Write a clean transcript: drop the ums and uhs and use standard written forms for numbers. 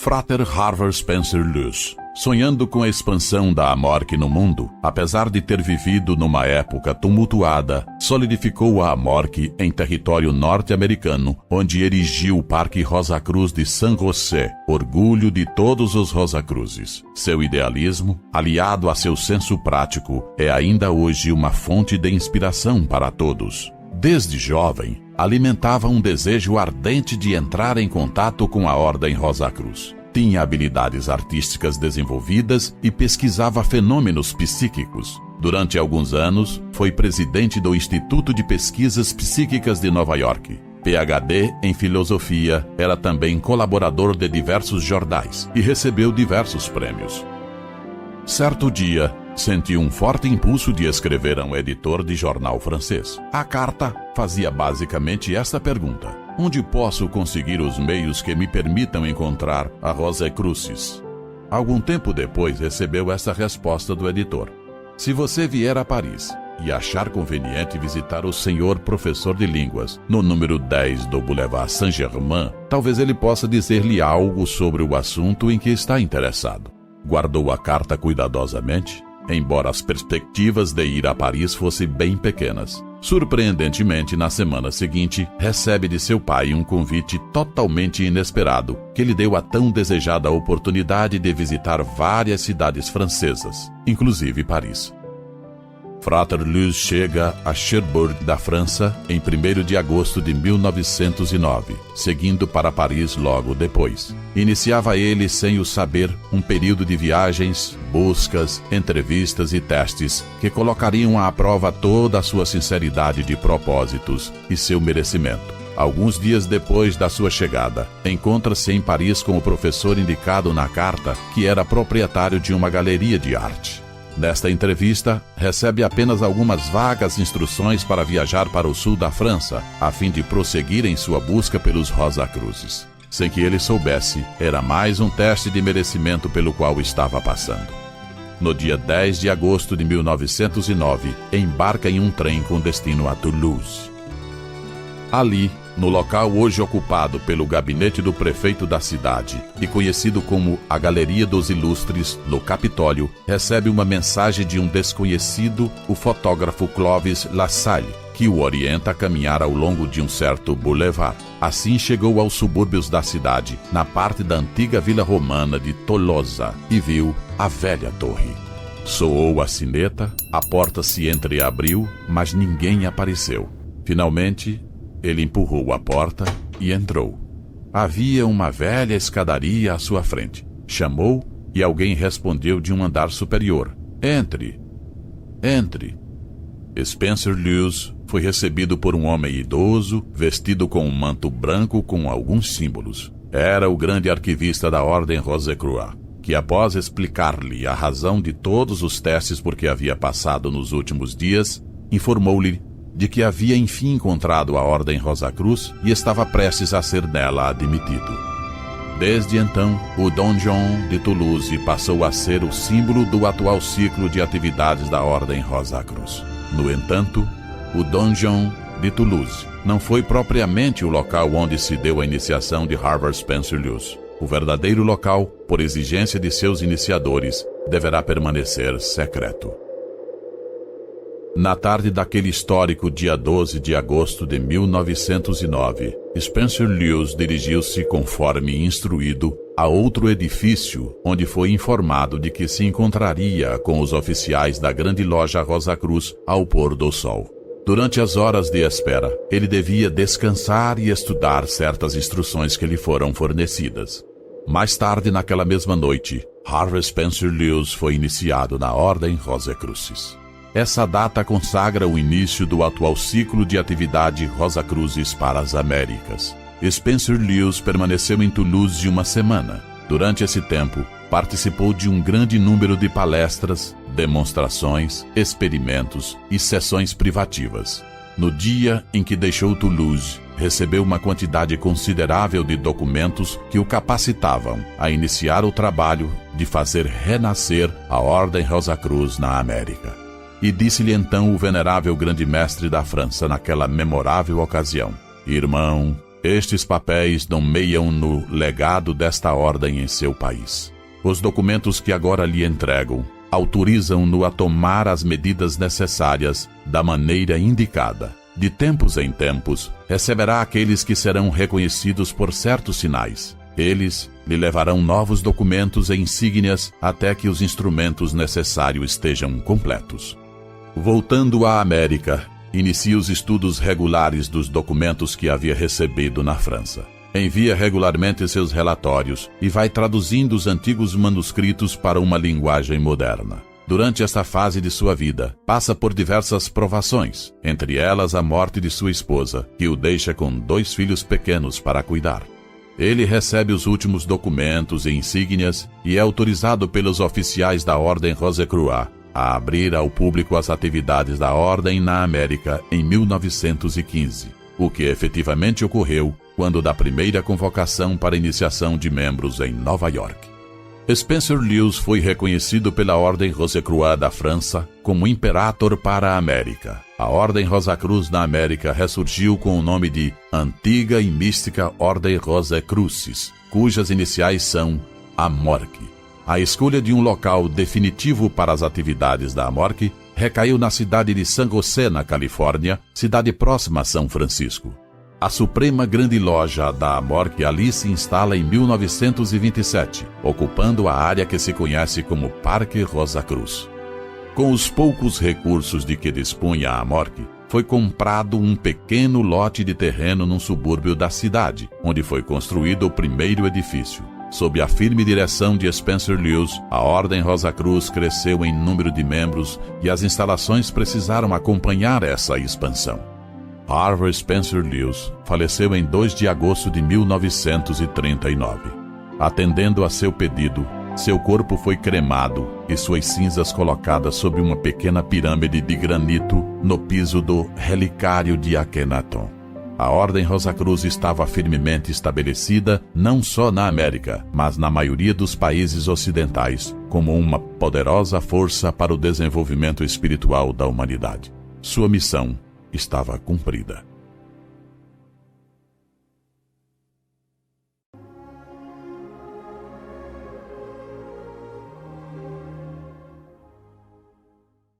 Frater Harvard Spencer Lewis, sonhando com a expansão da Amorque no mundo, apesar de ter vivido numa época tumultuada, solidificou a Amorque em território norte-americano, onde erigiu o Parque Rosa Cruz de San José, orgulho de todos os Rosacruzes. Seu idealismo, aliado a seu senso prático, é ainda hoje uma fonte de inspiração para todos. Desde jovem, alimentava um desejo ardente de entrar em contato com a Ordem Rosa Cruz. Tinha habilidades artísticas desenvolvidas e pesquisava fenômenos psíquicos. Durante alguns anos, foi presidente do Instituto de Pesquisas Psíquicas de Nova York. PhD em filosofia, era também colaborador de diversos jornais e recebeu diversos prêmios. Certo dia, sentiu um forte impulso de escrever a um editor de jornal francês. A carta fazia basicamente esta pergunta: onde posso conseguir os meios que me permitam encontrar a Rosacruzes? Algum tempo depois recebeu essa resposta do editor: se você vier a Paris e achar conveniente visitar o senhor professor de línguas no número 10 do Boulevard Saint-Germain, talvez ele possa dizer-lhe algo sobre o assunto em que está interessado. Guardou a carta cuidadosamente, embora as perspectivas de ir a Paris fossem bem pequenas. Surpreendentemente, na semana seguinte, recebe de seu pai um convite totalmente inesperado, que lhe deu a tão desejada oportunidade de visitar várias cidades francesas, inclusive Paris. Frater Lewis chega a Cherbourg, da França, em 1º de agosto de 1909, seguindo para Paris logo depois. Iniciava ele, sem o saber, um período de viagens, buscas, entrevistas e testes que colocariam à prova toda a sua sinceridade de propósitos e seu merecimento. Alguns dias depois da sua chegada, encontra-se em Paris com o professor indicado na carta, que era proprietário de uma galeria de arte. Nesta entrevista, recebe apenas algumas vagas instruções para viajar para o sul da França, a fim de prosseguir em sua busca pelos Rosacruzes. Sem que ele soubesse, era mais um teste de merecimento pelo qual estava passando. No dia 10 de agosto de 1909, embarca em um trem com destino a Toulouse. Ali, no local hoje ocupado pelo gabinete do prefeito da cidade e conhecido como a Galeria dos Ilustres, no Capitólio, recebe uma mensagem de um desconhecido, o fotógrafo Clovis Lassalle, que o orienta a caminhar ao longo de um certo boulevard. Assim chegou aos subúrbios da cidade, na parte da antiga vila romana de Tolosa, e viu a velha torre. Soou a sineta, a porta se entreabriu, mas ninguém apareceu. Finalmente, ele empurrou a porta e entrou. Havia uma velha escadaria à sua frente. Chamou e alguém respondeu de um andar superior: "Entre, entre." Spencer Lewis foi recebido por um homem idoso, vestido com um manto branco com alguns símbolos. Era o grande arquivista da Ordem Rosacruz, que após explicar-lhe a razão de todos os testes por que havia passado nos últimos dias, informou-lhe de que havia enfim encontrado a Ordem Rosa Cruz e estava prestes a ser nela admitido. Desde então, o Donjon de Toulouse passou a ser o símbolo do atual ciclo de atividades da Ordem Rosa Cruz. No entanto, o Donjon de Toulouse não foi propriamente o local onde se deu a iniciação de Harvard Spencer Lewis. O verdadeiro local, por exigência de seus iniciadores, deverá permanecer secreto. Na tarde daquele histórico dia 12 de agosto de 1909, Spencer Lewis dirigiu-se, conforme instruído, a outro edifício, onde foi informado de que se encontraria com os oficiais da grande loja Rosa Cruz ao pôr do sol. Durante as horas de espera, ele devia descansar e estudar certas instruções que lhe foram fornecidas. Mais tarde, naquela mesma noite, Harvard Spencer Lewis foi iniciado na Ordem Rosacruzes. Essa data consagra o início do atual ciclo de atividade Rosacruzes para as Américas. Spencer Lewis permaneceu em Toulouse uma semana. Durante esse tempo, participou de um grande número de palestras, demonstrações, experimentos e sessões privativas. No dia em que deixou Toulouse, recebeu uma quantidade considerável de documentos que o capacitavam a iniciar o trabalho de fazer renascer a Ordem Rosa Cruz na América. E disse-lhe então o venerável grande mestre da França naquela memorável ocasião: "Irmão, Estes papéis nomeiam no legado desta ordem em seu país. Os documentos que agora lhe entrego autorizam-no a tomar as medidas necessárias da maneira indicada. De tempos em tempos, receberá aqueles que serão reconhecidos por certos sinais. Eles lhe levarão novos documentos e insígnias até que os instrumentos necessários estejam completos. Voltando à América, inicia os estudos regulares dos documentos que havia recebido na França. Envia regularmente seus relatórios e vai traduzindo os antigos manuscritos para uma linguagem moderna. Durante esta fase de sua vida, passa por diversas provações, entre elas a morte de sua esposa, que o deixa com 2 filhos pequenos para cuidar. Ele recebe os últimos documentos e insígnias e é autorizado pelos oficiais da Ordem Rose-Croix a abrir ao público as atividades da Ordem na América em 1915, o que efetivamente ocorreu quando da primeira convocação para iniciação de membros em Nova York. Spencer Lewis foi reconhecido pela Ordem Rose-Croix da França como Imperator para a América. A Ordem Rosa-Cruz na América ressurgiu com o nome de Antiga e Mística Ordem Rose-Crucis, cujas iniciais são AMORC. A escolha de um local definitivo para as atividades da AMORC recaiu na cidade de San José, na Califórnia, cidade próxima a São Francisco. A Suprema Grande Loja da AMORC ali se instala em 1927, ocupando a área que se conhece como Parque Rosa Cruz. Com os poucos recursos de que dispunha a AMORC, foi comprado um pequeno lote de terreno num subúrbio da cidade, onde foi construído o primeiro edifício. Sob a firme direção de Spencer Lewis, a Ordem Rosa Cruz cresceu em número de membros e as instalações precisaram acompanhar essa expansão. Harvey Spencer Lewis faleceu em 2 de agosto de 1939. Atendendo a seu pedido, seu corpo foi cremado e suas cinzas colocadas sobre uma pequena pirâmide de granito no piso do relicário de Akhenaton. A Ordem Rosa Cruz estava firmemente estabelecida não só na América, mas na maioria dos países ocidentais, como uma poderosa força para o desenvolvimento espiritual da humanidade. Sua missão estava cumprida.